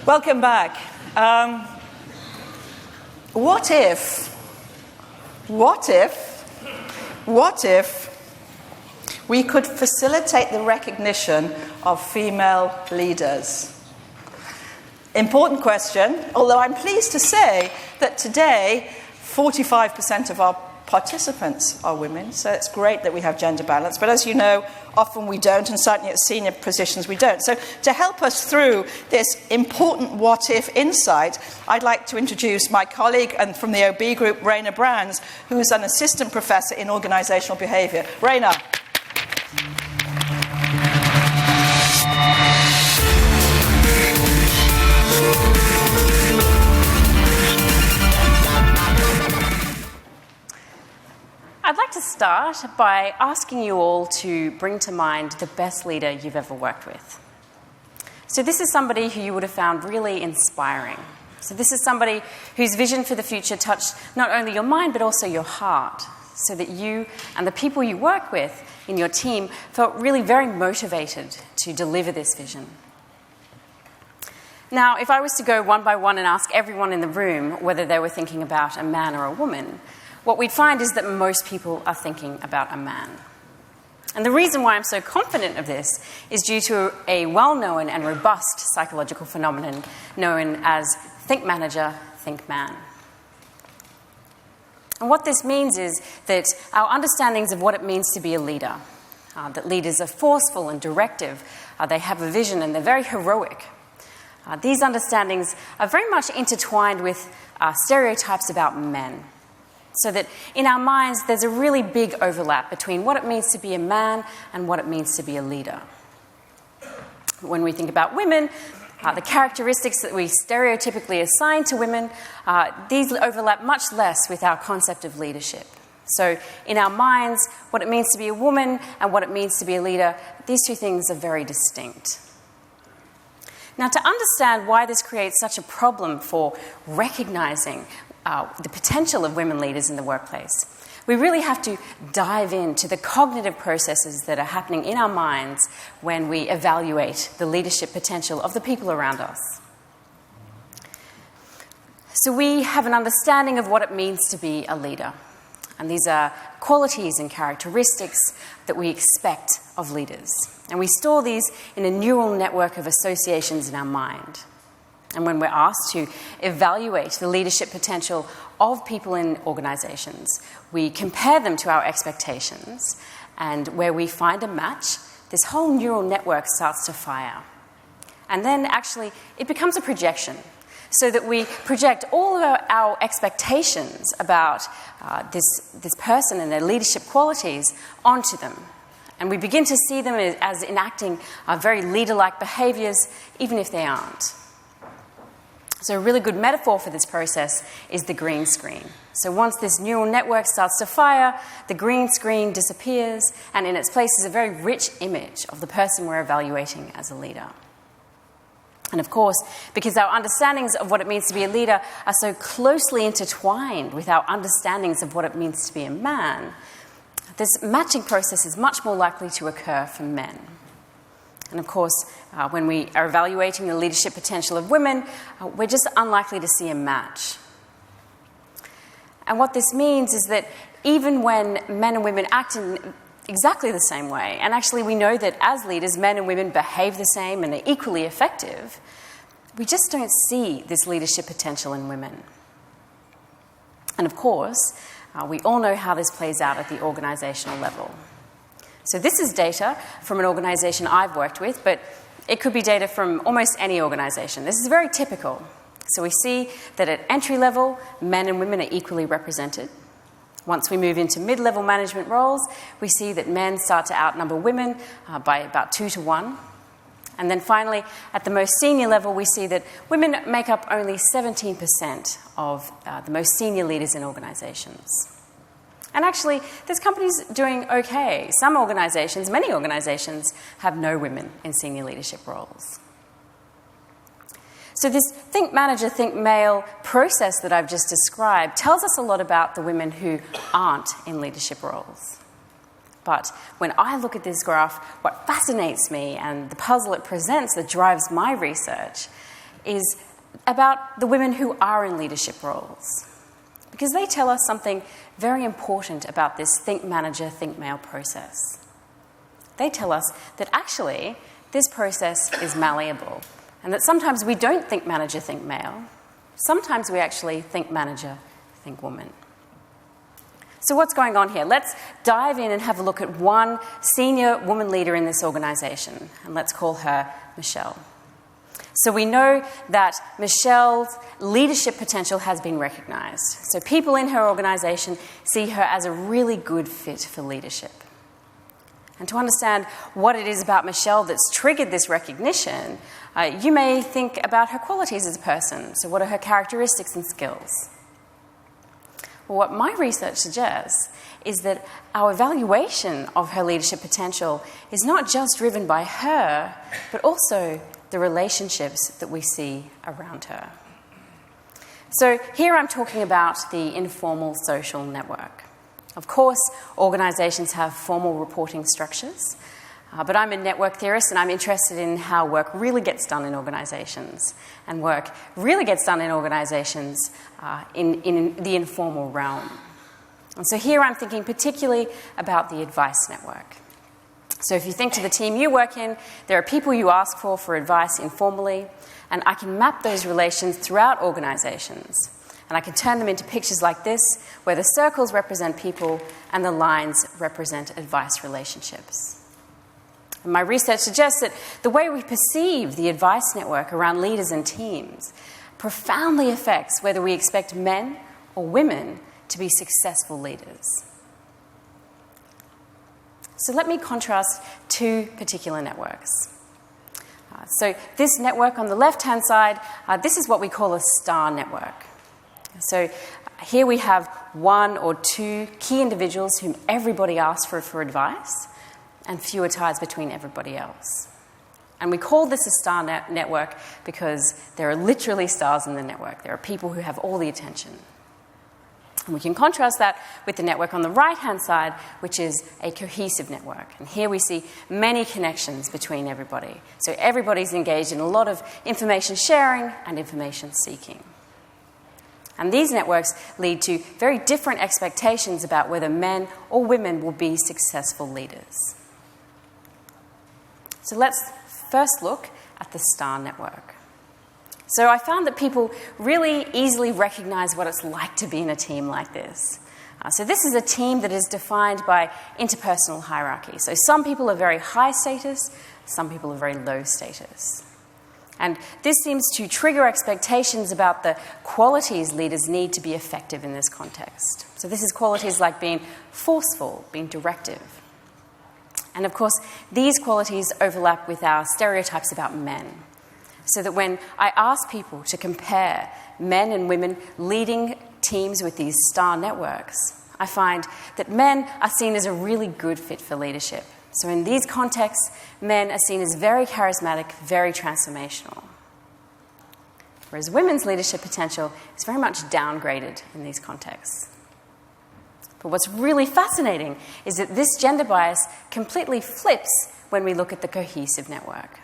Welcome back. What if we could facilitate the recognition of female leaders? Important question, although I'm pleased to say that today 45% of our participants are women, so it's great that we have gender balance, but as you know, often we don't, and certainly at senior positions we don't. So to help us through this important what-if insight, I'd like to introduce my colleague and from the OB group, Raina Brands, who is an assistant professor in organisational behaviour. Raina. I'd like to start by asking you all to bring to mind the best leader you've ever worked with. So this is somebody who you would have found really inspiring. So this is somebody whose vision for the future touched not only your mind but also your heart, so that you and the people you work with in your team felt really very motivated to deliver this vision. Now, if I was to go one by one and ask everyone in the room whether they were thinking about a man or a woman, what we'd find is that most people are thinking about a man. And the reason why I'm so confident of this is due to a well-known and robust psychological phenomenon known as think manager, think man. And what this means is that our understandings of what it means to be a leader, that leaders are forceful and directive, they have a vision and they're very heroic. These understandings are very much intertwined with stereotypes about men. So that in our minds, there's a really big overlap between what it means to be a man and what it means to be a leader. When we think about women, the characteristics that we stereotypically assign to women, these overlap much less with our concept of leadership. So in our minds, what it means to be a woman and what it means to be a leader, these two things are very distinct. Now, to understand why this creates such a problem for recognizing the potential of women leaders in the workplace, we really have to dive into the cognitive processes that are happening in our minds when we evaluate the leadership potential of the people around us. So we have an understanding of what it means to be a leader. And these are qualities and characteristics that we expect of leaders. And we store these in a neural network of associations in our mind. And when we're asked to evaluate the leadership potential of people in organisations, we compare them to our expectations, and where we find a match, this whole neural network starts to fire. And then actually it becomes a projection, so that we project all of our expectations about this person and their leadership qualities onto them. And we begin to see them as enacting very leader-like behaviours, even if they aren't. So a really good metaphor for this process is the green screen. So once this neural network starts to fire, the green screen disappears, and in its place is a very rich image of the person we're evaluating as a leader. And of course, because our understandings of what it means to be a leader are so closely intertwined with our understandings of what it means to be a man, this matching process is much more likely to occur for men. And of course, when we are evaluating the leadership potential of women, we're just unlikely to see a match. And what this means is that even when men and women act in exactly the same way, and actually we know that as leaders, men and women behave the same and are equally effective, we just don't see this leadership potential in women. And of course, we all know how this plays out at the organisational level. So this is data from an organisation I've worked with, but it could be data from almost any organisation. This is very typical. So we see that at entry level, men and women are equally represented. Once we move into mid-level management roles, we see that men start to outnumber women by about 2 to 1. And then finally, at the most senior level, we see that women make up only 17% of the most senior leaders in organisations. And actually, there's companies doing okay. Some organisations, many organisations, have no women in senior leadership roles. So this think manager, think male process that I've just described tells us a lot about the women who aren't in leadership roles. But when I look at this graph, what fascinates me and the puzzle it presents that drives my research is about the women who are in leadership roles, because they tell us something very important about this think manager, think male process. They tell us that actually this process is malleable, and that sometimes we don't think manager, think male. Sometimes we actually think manager, think woman. So what's going on here? Let's dive in and have a look at one senior woman leader in this organisation, and let's call her Michelle. So we know that Michelle's leadership potential has been recognised. So people in her organisation see her as a really good fit for leadership. And to understand what it is about Michelle that's triggered this recognition, you may think about her qualities as a person. So what are her characteristics and skills? Well, what my research suggests is that our evaluation of her leadership potential is not just driven by her, but also the relationships that we see around her. So here I'm talking about the informal social network. Of course, organisations have formal reporting structures, but I'm a network theorist and I'm interested in how work really gets done in organisations. And work really gets done in organisations in the informal realm. And so here I'm thinking particularly about the advice network. So if you think to the team you work in, there are people you ask for advice informally, and I can map those relations throughout organisations. And I can turn them into pictures like this, where the circles represent people and the lines represent advice relationships. And my research suggests that the way we perceive the advice network around leaders and teams profoundly affects whether we expect men or women to be successful leaders. So let me contrast two particular networks. So this network on the left-hand side, this is what we call a star network. So here we have one or two key individuals whom everybody asks for advice, and fewer ties between everybody else. And we call this a star network because there are literally stars in the network. There are people who have all the attention. And we can contrast that with the network on the right-hand side, which is a cohesive network. And here we see many connections between everybody. So everybody's engaged in a lot of information sharing and information seeking. And these networks lead to very different expectations about whether men or women will be successful leaders. So let's first look at the star network. So I found that people really easily recognise what it's like to be in a team like this. So this is a team that is defined by interpersonal hierarchy. So some people are very high status, some people are very low status. And this seems to trigger expectations about the qualities leaders need to be effective in this context. So this is qualities like being forceful, being directive. And of course, these qualities overlap with our stereotypes about men. So that when I ask people to compare men and women leading teams with these star networks, I find that men are seen as a really good fit for leadership. So in these contexts, men are seen as very charismatic, very transformational. Whereas women's leadership potential is very much downgraded in these contexts. But what's really fascinating is that this gender bias completely flips when we look at the cohesive network.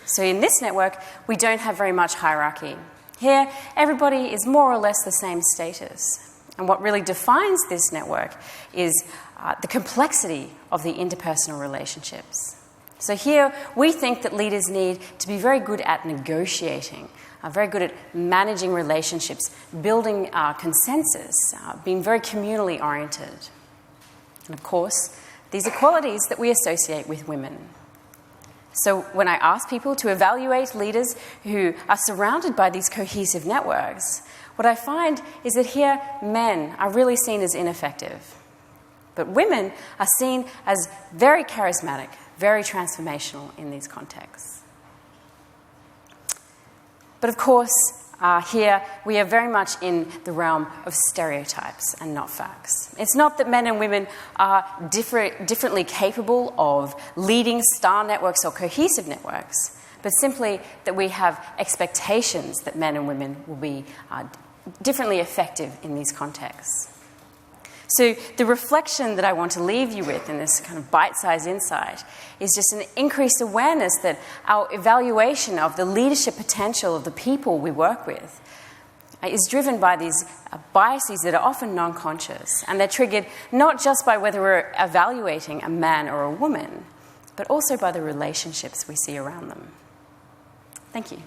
So in this network, we don't have very much hierarchy. Here, everybody is more or less the same status. And what really defines this network is the complexity of the interpersonal relationships. So here, we think that leaders need to be very good at negotiating, very good at managing relationships, building consensus, being very communally oriented. And of course, these are qualities that we associate with women. So when I ask people to evaluate leaders who are surrounded by these cohesive networks, what I find is that here men are really seen as ineffective. But women are seen as very charismatic, very transformational in these contexts. But of course, here we are very much in the realm of stereotypes and not facts. It's not that men and women are differently capable of leading star networks or cohesive networks, but simply that we have expectations that men and women will be differently effective in these contexts. So the reflection that I want to leave you with in this kind of bite-sized insight is just an increased awareness that our evaluation of the leadership potential of the people we work with is driven by these biases that are often non-conscious, and they're triggered not just by whether we're evaluating a man or a woman, but also by the relationships we see around them. Thank you.